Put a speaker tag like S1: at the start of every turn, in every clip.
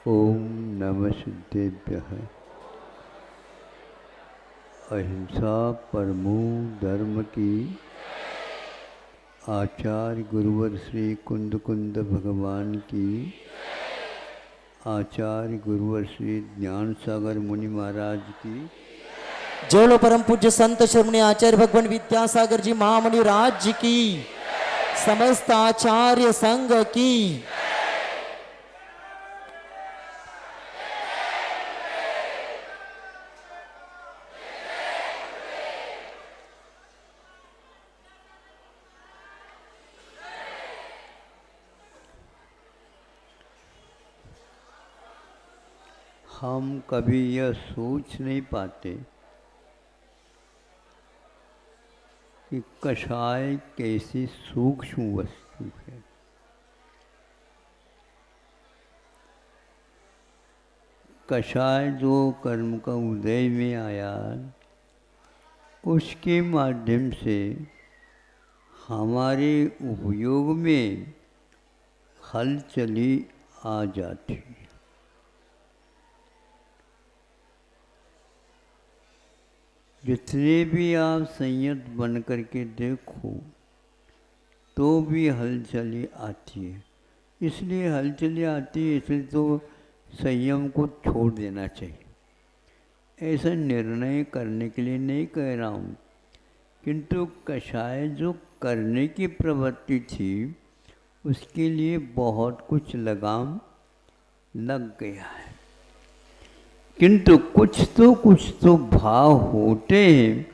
S1: ओम नमः सिद्धेभ्यः। अहिंसा परमो धर्म की। आचार्य गुरुवर श्री कुंद कुंद भगवान की। आचार्य गुरुवर श्री ज्ञान सागर मुनि महाराज की।
S2: जोलो परम पूज्य संत श्रमणी आचार्य भगवान विद्यासागर जी महामुनि राज्य की। समस्त आचार्य संघ की।
S1: हम कभी यह सोच नहीं पाते कि कषाय कैसी सूक्ष्म वस्तु है। कषाय जो कर्म का उदय में आया, उसके माध्यम से हमारे उपयोग में हलचली आ जाती है। जितने भी आप संयत बन करके देखो तो भी हलचली आती है। इसलिए हलचली आती है, इसलिए तो संयम को छोड़ देना चाहिए। ऐसा निर्णय करने के लिए नहीं कह रहा हूँ, किंतु कषाय जो करने की प्रवृत्ति थी उसके लिए बहुत कुछ लगाम लग गया है। किंतु कुछ तो भाव होते हैं,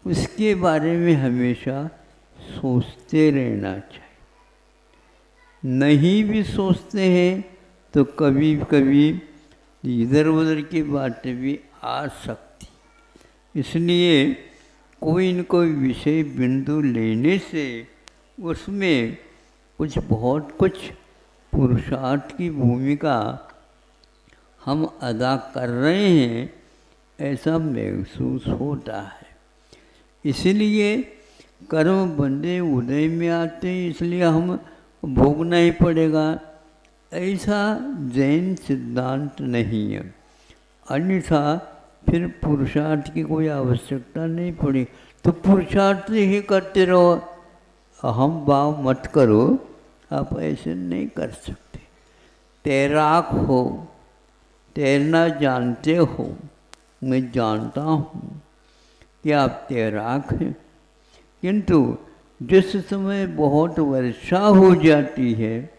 S1: उसके बारे में हमेशा सोचते रहना चाहिए। नहीं भी सोचते हैं तो कभी कभी इधर उधर की बातें भी आ सकती। इसलिए कोई न कोई विषय बिंदु लेने से उसमें बहुत कुछ पुरुषार्थ की भूमिका हम अदा कर रहे हैं, ऐसा महसूस होता है। इसलिए कर्म बंधे उदय में आते हैं, इसलिए हम भोगना ही पड़ेगा, ऐसा जैन सिद्धांत नहीं है। अन्यथा फिर पुरुषार्थ की कोई आवश्यकता नहीं पड़ी, तो पुरुषार्थ ही करते रहो, अहम भाव मत करो। आप ऐसे नहीं कर सकते। तैराक हो, तैरना जानते हो, मैं जानता हूँ कि आप तैराक हैं, किंतु जिस समय बहुत वर्षा हो जाती है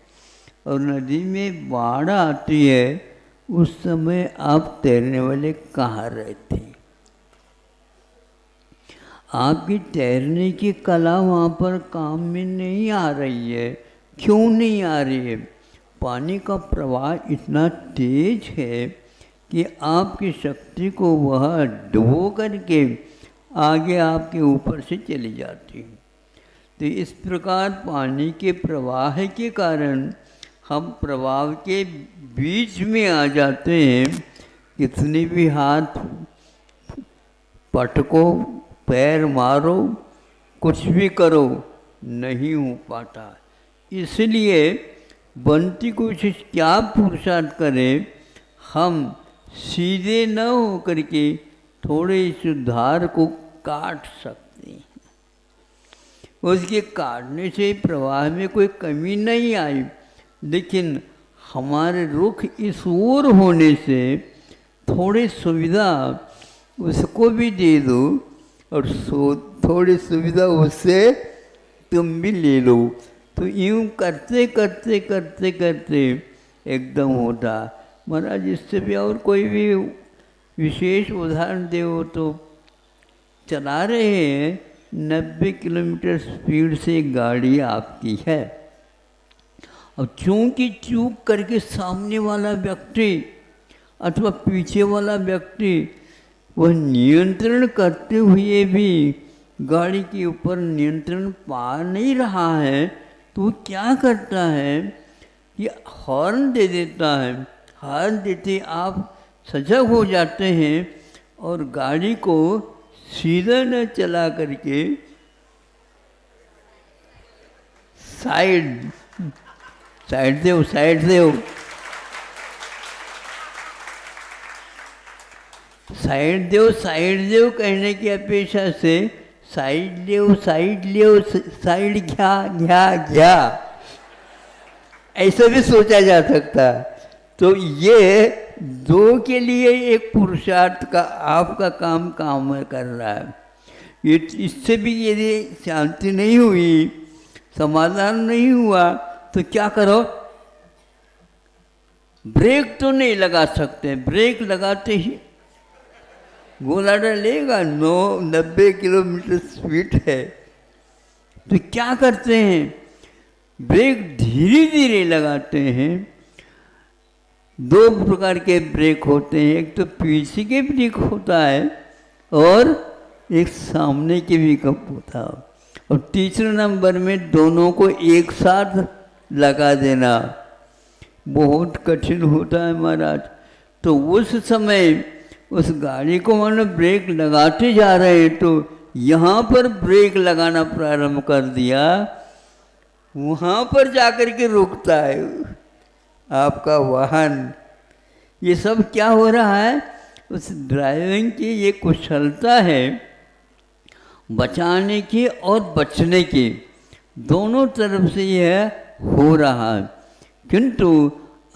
S1: और नदी में बाढ़ आती है, उस समय आप तैरने वाले कहाँ रहते हैं? आपकी तैरने की कला वहाँ पर काम में नहीं आ रही है। क्यों नहीं आ रही है? पानी का प्रवाह इतना तेज है कि आपकी शक्ति को वह डुबो करके आगे आपके ऊपर से चली जाती है। तो इस प्रकार पानी के प्रवाह के कारण हम प्रवाह के बीच में आ जाते हैं। कितने भी हाथ पटको, पैर मारो, कुछ भी करो, नहीं हो पाता। इसलिए बनती कोशिश क्या पुरुषार्थ करें, हम सीधे न हो करके थोड़े सुधार को काट सकते हैं। उसके काटने से प्रवाह में कोई कमी नहीं आई, लेकिन हमारे रुख इस ओर होने से थोड़ी सुविधा उसको भी दे दो और थोड़ी सुविधा उससे तुम भी ले लो। तो यूँ करते करते करते करते एकदम होता। महाराज, इससे भी और कोई भी विशेष उदाहरण दो तो चला रहे हैं 90 किलोमीटर स्पीड से गाड़ी आपकी है, और चूंकि चूक करके सामने वाला व्यक्ति अथवा पीछे वाला व्यक्ति वह नियंत्रण करते हुए भी गाड़ी के ऊपर नियंत्रण पा नहीं रहा है, तो वो क्या करता है कि हॉर्न दे देता है। हॉर्न देते आप सजग हो जाते हैं और गाड़ी को सीधा न चला करके साइड से हो साइड देव कहने की अपेक्षा से साइड ले साइड घ्या ऐसा भी सोचा जा सकता है। तो ये दो के लिए एक पुरुषार्थ का आपका काम कर रहा है। ये इससे भी यदि शांति नहीं हुई, समाधान नहीं हुआ, तो क्या करो, ब्रेक तो नहीं लगा सकते। ब्रेक लगाते ही गोला डलेगा, 90 किलोमीटर स्पीड है, तो क्या करते हैं, ब्रेक धीरे धीरे लगाते हैं। दो प्रकार के ब्रेक होते हैं, एक तो पीछे के ब्रेक होता है और एक सामने के भी कप होता है। और तीसरे नंबर में दोनों को एक साथ लगा देना बहुत कठिन होता है महाराज। तो उस समय उस गाड़ी को मानो ब्रेक लगाते जा रहे हैं, तो यहाँ पर ब्रेक लगाना प्रारंभ कर दिया, वहाँ पर जाकर के रुकता है आपका वाहन। ये सब क्या हो रहा है, उस ड्राइविंग की ये कुशलता है, बचाने की और बचने की दोनों तरफ से यह हो रहा है। किंतु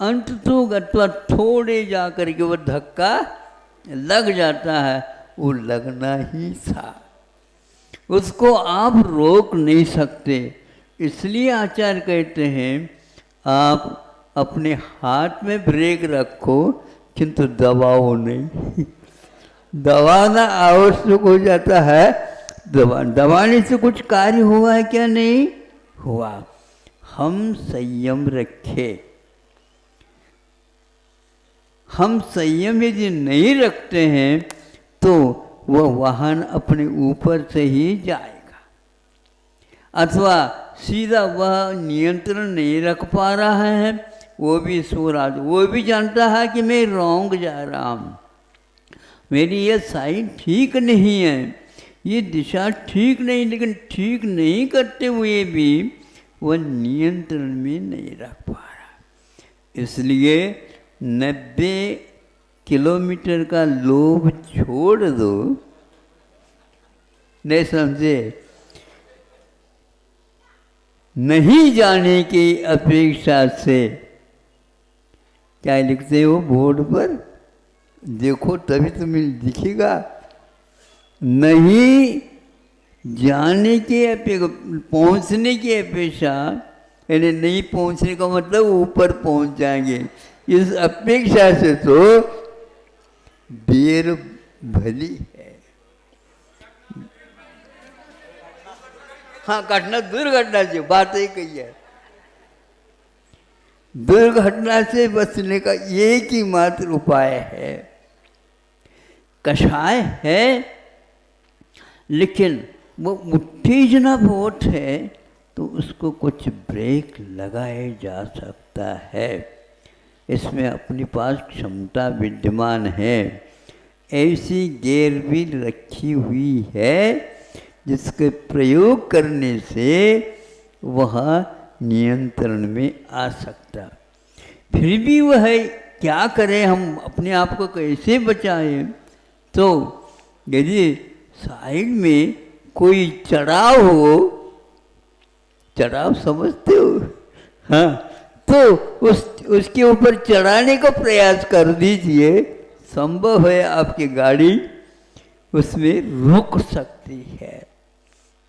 S1: अंत तो गत्वा थोड़े जा कर के वो धक्का लग जाता है, वो लगना ही था, उसको आप रोक नहीं सकते। इसलिए आचार्य कहते हैं आप अपने हाथ में ब्रेक रखो किंतु दबाओ नहीं। दबाना आवश्यक हो जाता है, दबाने से कुछ कार्य हुआ है क्या, नहीं हुआ। हम संयम रखें, हम संयम यदि नहीं रखते हैं तो वह वाहन अपने ऊपर से ही जाएगा, अथवा सीधा वह नियंत्रण नहीं रख पा रहा है, वो भी सो रहा, वो भी जानता है कि मैं रॉन्ग जा रहा हूँ, मेरी ये साइड ठीक नहीं है, ये दिशा ठीक नहीं, लेकिन ठीक नहीं करते हुए भी वह नियंत्रण में नहीं रख पा रहा। इसलिए 90 किलोमीटर का लोभ छोड़ दो, नहीं समझे, नहीं जाने की अपेक्षा से, क्या लिखते हो बोर्ड पर, देखो तभी तुम्हें दिखेगा, नहीं जाने की अपेक्षा, पहुंचने की अपेक्षा, यानी नहीं पहुंचने का मतलब ऊपर पहुंच जाएंगे, इस अपेक्षा से तो देर भली है। हाँ, घटना दुर्घटना से बात ही कही है, दुर्घटना से बचने का एक ही मात्र उपाय है, कषाय है, लेकिन वो उत्तेजना बहुत है तो उसको कुछ ब्रेक लगाए जा सकता है, इसमें अपने पास क्षमता विद्यमान है। ऐसी गियर भी रखी हुई है जिसके प्रयोग करने से वह नियंत्रण में आ सकता। फिर भी वह क्या करें, हम अपने आप को कैसे बचाएं? तो यदि साइड में कोई चढ़ाव हो, चढ़ाव समझते हो, हाँ, तो उसके ऊपर चढ़ाने का प्रयास कर दीजिए, संभव है आपकी गाड़ी उसमें रुक सकती है।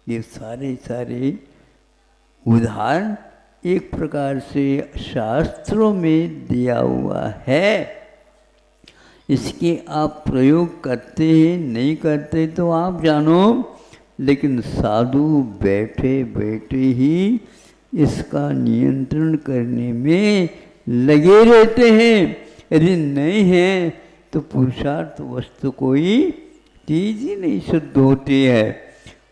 S1: ये सारे उदाहरण एक प्रकार से शास्त्रों में दिया हुआ है, इसके आप प्रयोग करते हैं नहीं करते तो आप जानो, लेकिन साधु बैठे बैठे ही इसका नियंत्रण करने में लगे रहते हैं। यदि नहीं है तो पुरुषार्थ वस्तु कोई चीज ही नहीं शुद्ध होती है,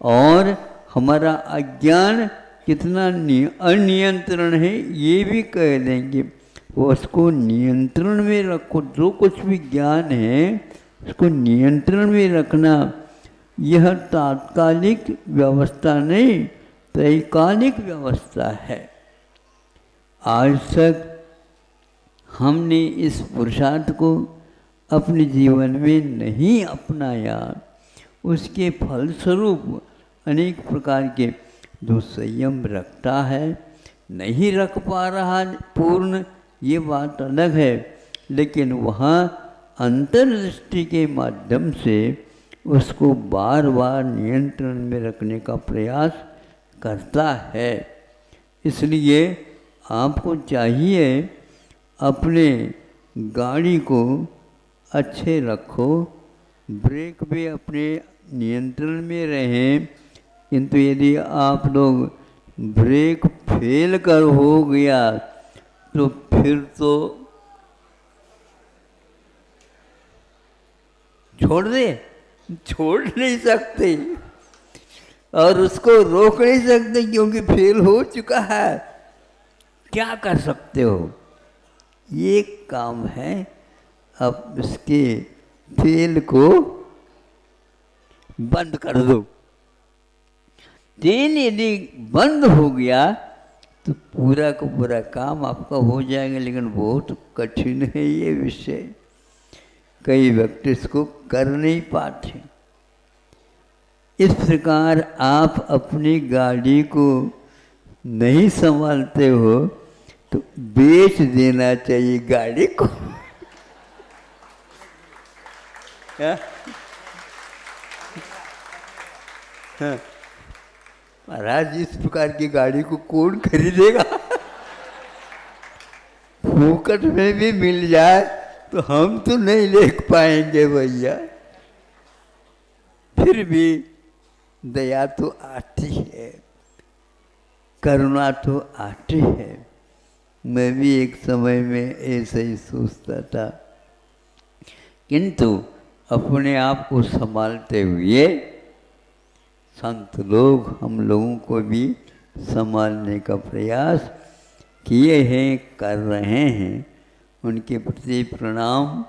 S1: और हमारा अज्ञान कितना अनियंत्रण है ये भी कह देंगे। वो उसको नियंत्रण में रखो, जो कुछ भी ज्ञान है उसको नियंत्रण में रखना, यह तात्कालिक व्यवस्था नहीं, त्रैकालिक व्यवस्था है। आज तक हमने इस पुरुषार्थ को अपने जीवन में नहीं अपनाया, उसके फलस्वरूप अनेक प्रकार के जो संयम रखता है नहीं रख पा रहा पूर्ण, ये बात अलग है, लेकिन वहाँ अंतर्दृष्टि के माध्यम से उसको बार बार नियंत्रण में रखने का प्रयास करता है। इसलिए आपको चाहिए अपने गाड़ी को अच्छे रखो, ब्रेक भी अपने नियंत्रण में रहें, किंतु यदि आप लोग ब्रेक फेल कर हो गया तो फिर तो छोड़ नहीं सकते और उसको रोक नहीं सकते क्योंकि फेल हो चुका है। क्या कर सकते हो? ये काम है, अब इसके फेल को बंद कर दो। तेल यदि बंद हो गया तो पूरा का पूरा काम आपका हो जाएगा, लेकिन बहुत कठिन है ये विषय। कई व्यक्ति इसको कर नहीं पाते। इस प्रकार आप अपनी गाड़ी को नहीं संभालते हो तो बेच देना चाहिए गाड़ी को। महाराज, इस प्रकार की गाड़ी को कौन खरीदेगा? फूकट में भी मिल जाए तो हम तो नहीं ले पाएंगे भैया। फिर भी दया तो आती है, करुणा तो आती है। मैं भी एक समय में ऐसे ही सोचता था, किंतु अपने आप को संभालते हुए संत लोग हम लोगों को भी संभालने का प्रयास किए हैं, कर रहे हैं। उनके प्रति प्रणाम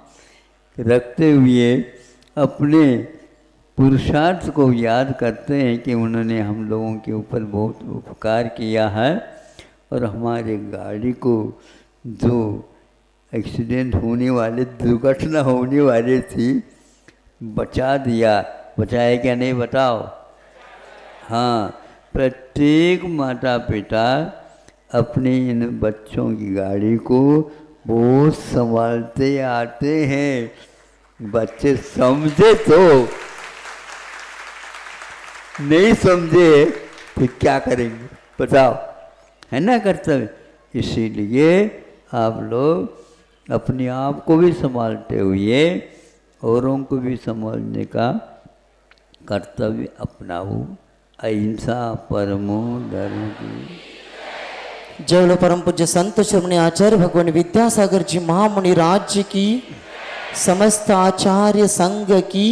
S1: रखते हुए अपने पुरुषार्थ को याद करते हैं कि उन्होंने हम लोगों के ऊपर बहुत उपकार किया है और हमारे गाड़ी को जो एक्सीडेंट होने वाले, दुर्घटना होने वाली थी, बचा दिया। बचाए क्या नहीं बताओ? हाँ, प्रत्येक माता पिता अपने इन बच्चों की गाड़ी को बहुत संभालते आते हैं। बच्चे समझे तो, नहीं समझे तो क्या करेंगे बताओ, है ना कर्तव्य। इसीलिए आप लोग अपने आप को भी संभालते हुए औरों को भी संभालने का कर्तव्य अपनाओ। अहिंसा परमो धर्म की।
S2: जय बोलो परम पूज्य संत शिरोमणि आचार्य भगवान विद्यासागर जी महामुनि राज्य की, समस्त आचार्य संघ की